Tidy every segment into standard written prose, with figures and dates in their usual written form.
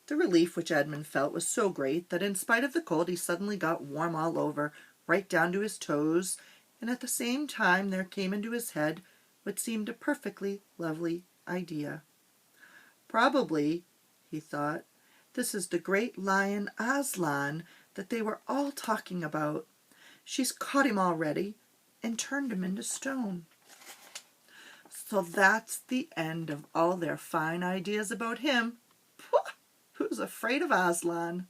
The relief which Edmund felt was so great that in spite of the cold he suddenly got warm all over, right down to his toes, and at the same time there came into his head what seemed a perfectly lovely idea. Probably, he thought, this is the great lion Aslan that they were all talking about. She's caught him already and turned him into stone. So that's the end of all their fine ideas about him. Who's afraid of Aslan?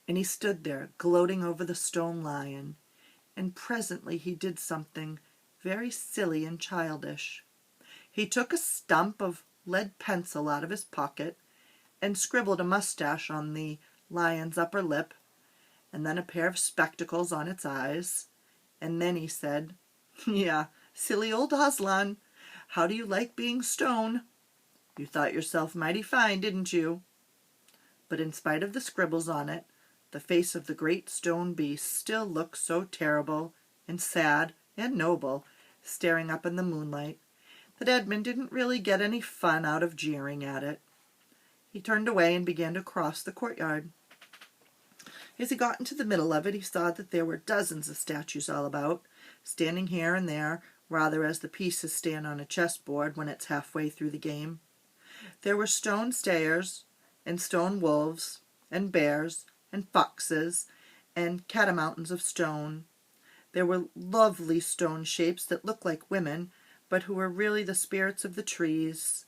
And he stood there gloating over the stone lion, and presently he did something very silly and childish. He took a stump of lead pencil out of his pocket and scribbled a mustache on the lion's upper lip, and then a pair of spectacles on its eyes, and then he said, "Yeah, silly old Aslan, how do you like being stone? You thought yourself mighty fine, didn't you?" But in spite of the scribbles on it, the face of the great stone beast still looked so terrible and sad and noble, staring up in the moonlight, that Edmund didn't really get any fun out of jeering at it. He turned away and began to cross the courtyard. As he got into the middle of it, he saw that there were dozens of statues all about, standing here and there, rather as the pieces stand on a chessboard when it's halfway through the game. There were stone stairs, and stone wolves, and bears, and foxes, and catamountains of stone. There were lovely stone shapes that looked like women, but who were really the spirits of the trees.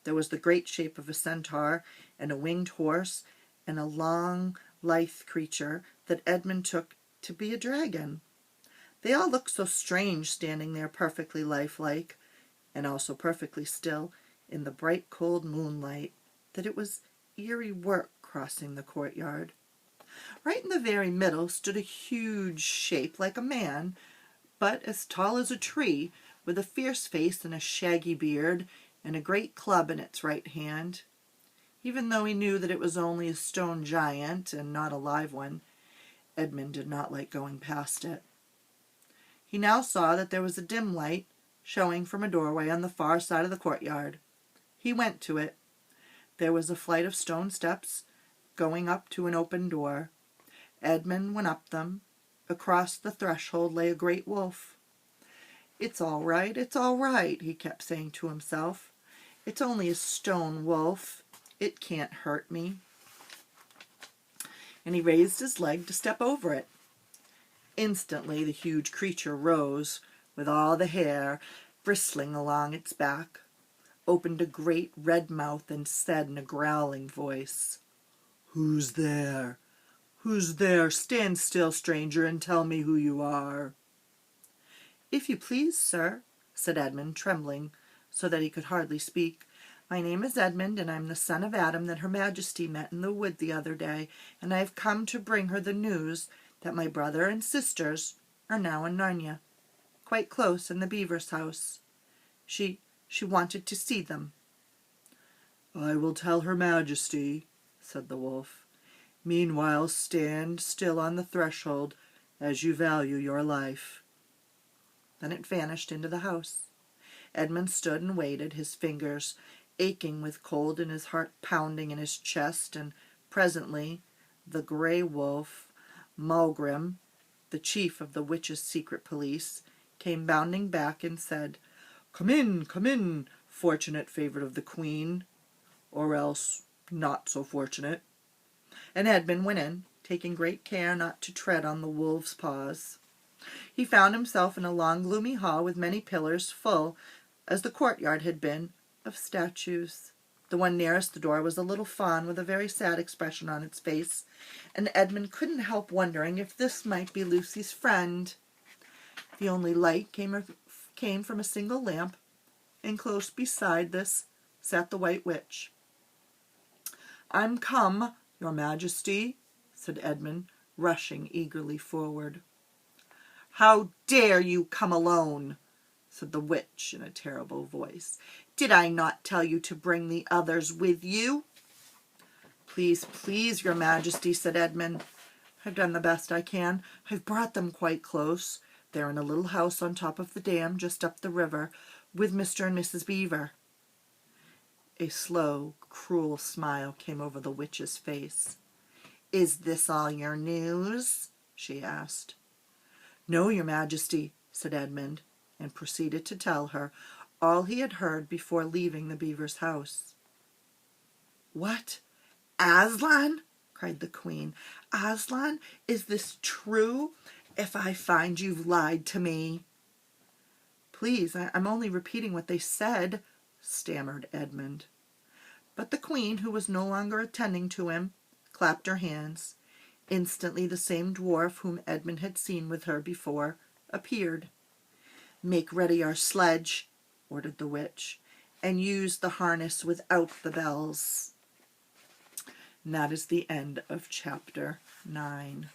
There was the great shape of a centaur, and a winged horse, and a long, lithe creature that Edmund took to be a dragon. They all looked so strange standing there perfectly lifelike, and also perfectly still, in the bright cold moonlight, that it was eerie work crossing the courtyard. Right in the very middle stood a huge shape like a man, but as tall as a tree, with a fierce face and a shaggy beard, and a great club in its right hand. Even though he knew that it was only a stone giant, and not a live one, Edmund did not like going past it. He now saw that there was a dim light showing from a doorway on the far side of the courtyard. He went to it. There was a flight of stone steps going up to an open door. Edmund went up them. Across the threshold lay a great wolf. It's all right, he kept saying to himself. It's only a stone wolf. It can't hurt me. And he raised his leg to step over it. Instantly the huge creature rose, with all the hair bristling along its back, opened a great red mouth, and said in a growling voice, "Who's there? Who's there? Stand still, stranger, and tell me who you are." "If you please, sir," said Edmund, trembling so that he could hardly speak, "my name is Edmund, and I'm the son of Adam that Her Majesty met in the wood the other day, and I have come to bring her the news that my brother and sisters are now in Narnia, quite close in the beaver's house. She wanted to see them." "I will tell Her Majesty," said the wolf. "Meanwhile stand still on the threshold, as you value your life." Then it vanished into the house. Edmund stood and waited, his fingers aching with cold and his heart pounding in his chest, and presently the grey wolf, Maelgrim, the chief of the witches' secret police, came bounding back and said, come in, fortunate favourite of the Queen, or else not so fortunate." And Edmund went in, taking great care not to tread on the wolf's paws. He found himself in a long gloomy hall with many pillars, full, as the courtyard had been, of statues. The one nearest the door was a little fawn with a very sad expression on its face, and Edmund couldn't help wondering if this might be Lucy's friend. The only light came from a single lamp, and close beside this sat the White Witch. "I'm come, your Majesty," said Edmund, rushing eagerly forward. "How dare you come alone?" said the witch in a terrible voice. "Did I not tell you to bring the others with you?" Please, your Majesty," said Edmund. "I've done the best I can. I've brought them quite close. They're in a little house on top of the dam just up the river, with Mr. and Mrs. Beaver." A slow, cruel smile came over the witch's face. "Is this all your news?" she asked. "No, your majesty," said Edmund, and proceeded to tell her all he had heard before leaving the beaver's house. "What? Aslan?" cried the queen. "Aslan, is this true? If I find you've lied to me." "Please, I'm only repeating what they said," stammered Edmund. But the queen, who was no longer attending to him, clapped her hands. Instantly the same dwarf whom Edmund had seen with her before appeared. "Make ready our sledge," ordered the witch, "and use the harness without the bells." And that is the end of chapter 9.